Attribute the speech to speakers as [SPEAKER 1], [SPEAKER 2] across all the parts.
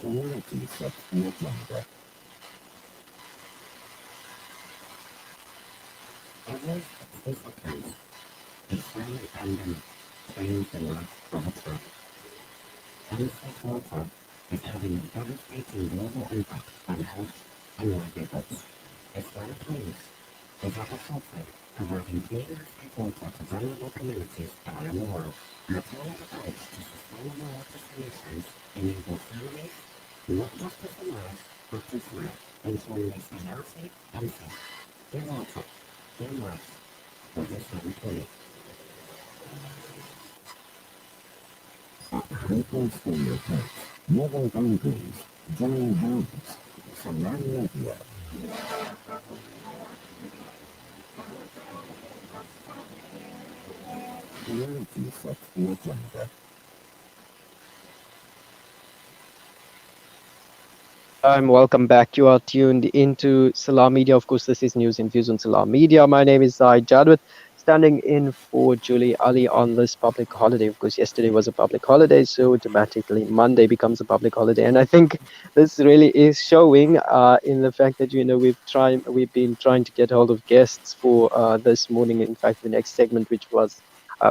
[SPEAKER 1] Communities that feel younger. Every participant is family pandemic changed the life of a tribe. Cancer culture is having a devastating global impact on health and livelihoods. Islamic news is at the forefront, providing daily water to vulnerable communities around the world. Maternal approach to sustainable water solutions enable families not just to survive, but to thrive, ensuring they stay healthy and safe. Dear water, dear life, for this family. People stereotypes, moving boundaries, joining hands, surrounding media. Communities that feel younger.
[SPEAKER 2] Welcome back. You are tuned into Salam Media. Of course, this is News and Views on Salam Media. My name is Zai Jadwat, standing in for Julie Ali on this public holiday. Of course, yesterday was a public holiday, so automatically Monday becomes a public holiday. And I think this really is showing in the fact that, we've been trying to get hold of guests for this morning. In fact, the next segment, which was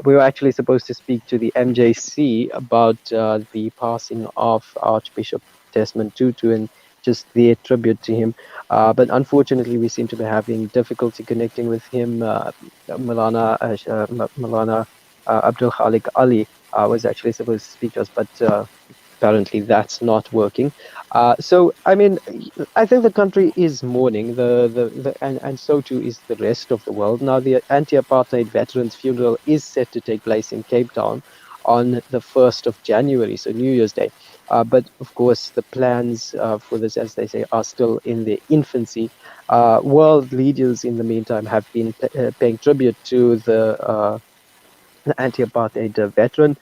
[SPEAKER 2] we were actually supposed to speak to the MJC about the passing of Archbishop Desmond Tutu and just their tribute to him. But unfortunately, we seem to be having difficulty connecting with him. Malana Abdul-Khaliq Allie was actually supposed to speak to us, but apparently that's not working. So, I mean, I think the country is mourning, and so too is the rest of the world. Now, the anti-apartheid veterans' funeral is set to take place in Cape Town on the 1st of January, so New Year's Day. But of course, the plans for this, as they say, are still in their infancy. World leaders, in the meantime, have been paying tribute to the anti-apartheid veteran.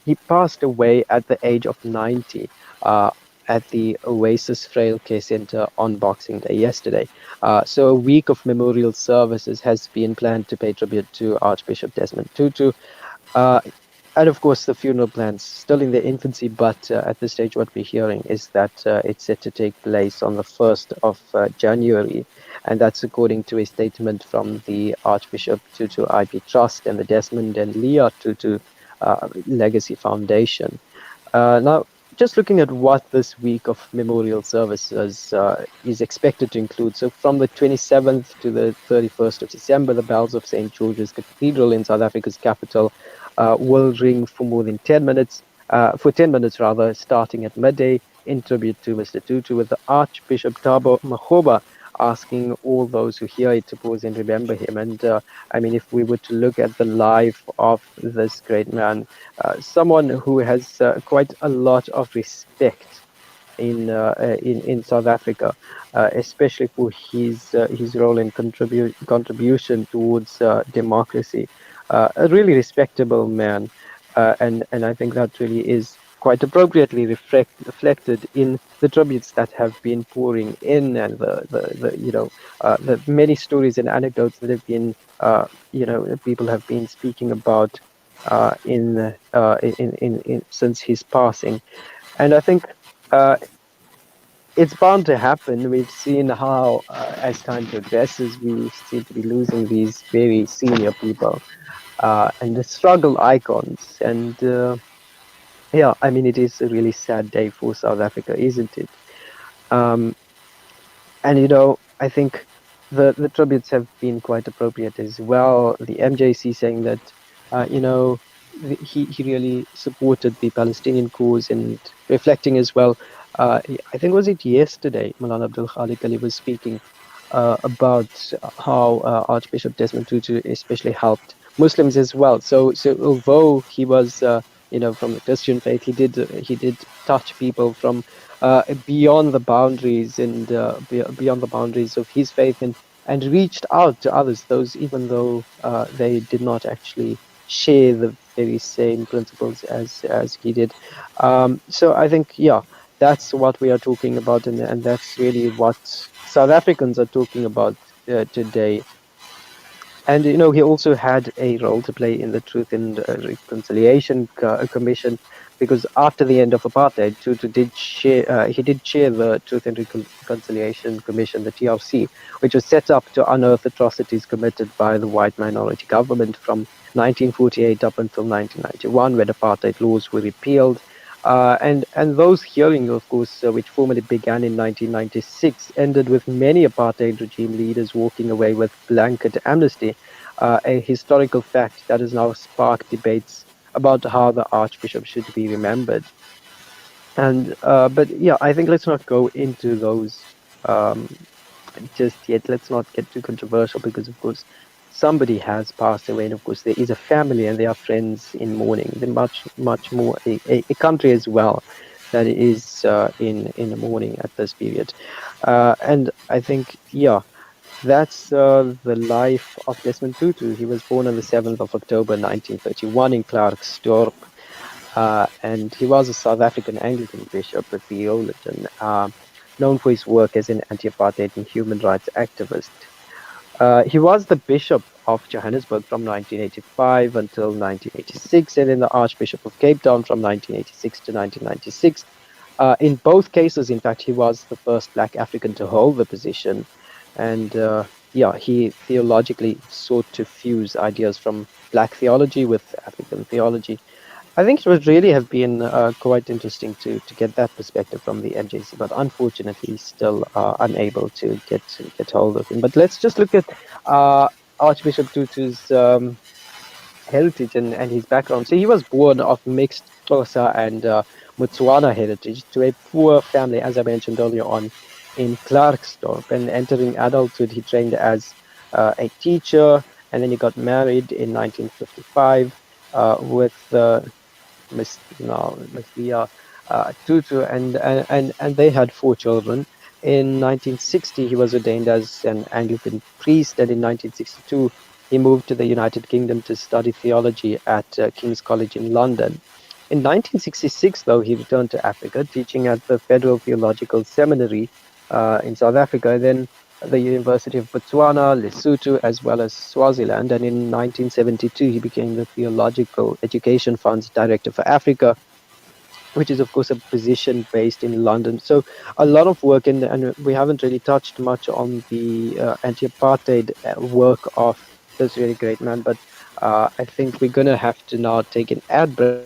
[SPEAKER 2] He passed away at the age of 90 at the Oasis Frail Care Center on Boxing Day yesterday. So a week of memorial services has been planned to pay tribute to Archbishop Desmond Tutu. And of course, the funeral plans still in their infancy, but at this stage, what we're hearing is that it's set to take place on the 1st of January. And that's according to a statement from the Archbishop Tutu IP Trust and the Desmond and Leah Tutu Legacy Foundation. Now, just looking at what this week of memorial services is expected to include. So from the 27th to the 31st of December, the bells of St. George's Cathedral in South Africa's capital will ring for more than 10 minutes, for 10 minutes rather, starting at midday in tribute to Mr. Tutu, with the Archbishop Thabo Makgoba asking all those who hear it to pause and remember him. And I mean, if we were to look at the life of this great man, someone who has quite a lot of respect in South Africa, especially for his role and contribution towards democracy. A really respectable man, and I think that really is quite appropriately reflected in the tributes that have been pouring in, and the many stories and anecdotes that have been people have been speaking about in since his passing. And I think it's bound to happen. We've seen how, as time progresses, we seem to be losing these very senior people and the struggle icons. And yeah, I mean, it is a really sad day for South Africa, isn't it? And I think the tributes have been quite appropriate as well. The MJC saying that he really supported the Palestinian cause, and reflecting as well. I think was it yesterday, Malana Abdul-Khaliq Allie was speaking about how Archbishop Desmond Tutu especially helped Muslims as well. So although he was from the Christian faith, he did touch people from beyond the boundaries and beyond the boundaries of his faith, and reached out to others, those even though they did not actually share the very same principles as he did. So I think, yeah, that's what we are talking about, and that's really what South Africans are talking about today. And he also had a role to play in the Truth and Reconciliation Commission, because after the end of apartheid, Tutu did chair he did chair the Truth and Reconciliation Commission, the TRC, which was set up to unearth atrocities committed by the white minority government from 1948 up until 1991, when apartheid laws were repealed. And those hearings, of course, which formally began in 1996, ended with many apartheid regime leaders walking away with blanket amnesty, a historical fact that has now sparked debates about how the Archbishop should be remembered. And but yeah, I think let's not go into those um, just yet. Let's not get too controversial, because, of course, somebody has passed away, and of course, there is a family and there are friends in mourning. There's much more a country as well that is in mourning at this period. And I think, yeah, that's the life of Desmond Tutu. He was born on the 7th of October 1931 in Klerksdorp, and he was a South African Anglican bishop, a theologian, known for his work as an anti-apartheid and human rights activist. He was the Bishop of Johannesburg from 1985 until 1986, and then the Archbishop of Cape Town from 1986 to 1996. In both cases, in fact, he was the first Black African to hold the position. And yeah, he theologically sought to fuse ideas from Black theology with African theology. I think it would really have been quite interesting to get that perspective from the NJC, but unfortunately, still unable to get hold of him. But let's just look at Archbishop Tutu's heritage and his background. So he was born of mixed Xhosa and Botswana heritage to a poor family, as I mentioned earlier on, in Klerksdorp. And entering adulthood, he trained as a teacher, and then he got married in 1955 with Miss Leah Tutu, and they had 4 children. In 1960, he was ordained as an Anglican priest, and in 1962, he moved to the United Kingdom to study theology at King's College in London. In 1966, though, he returned to Africa, teaching at the Federal Theological Seminary in South Africa, then the University of Botswana, Lesotho, as well as Swaziland. And in 1972, he became the Theological Education Fund's Director for Africa, which is, of course, a position based in London. So a lot of work, and we haven't really touched much on the anti-apartheid work of this really great man. But I think we're going to have to now take an ad break.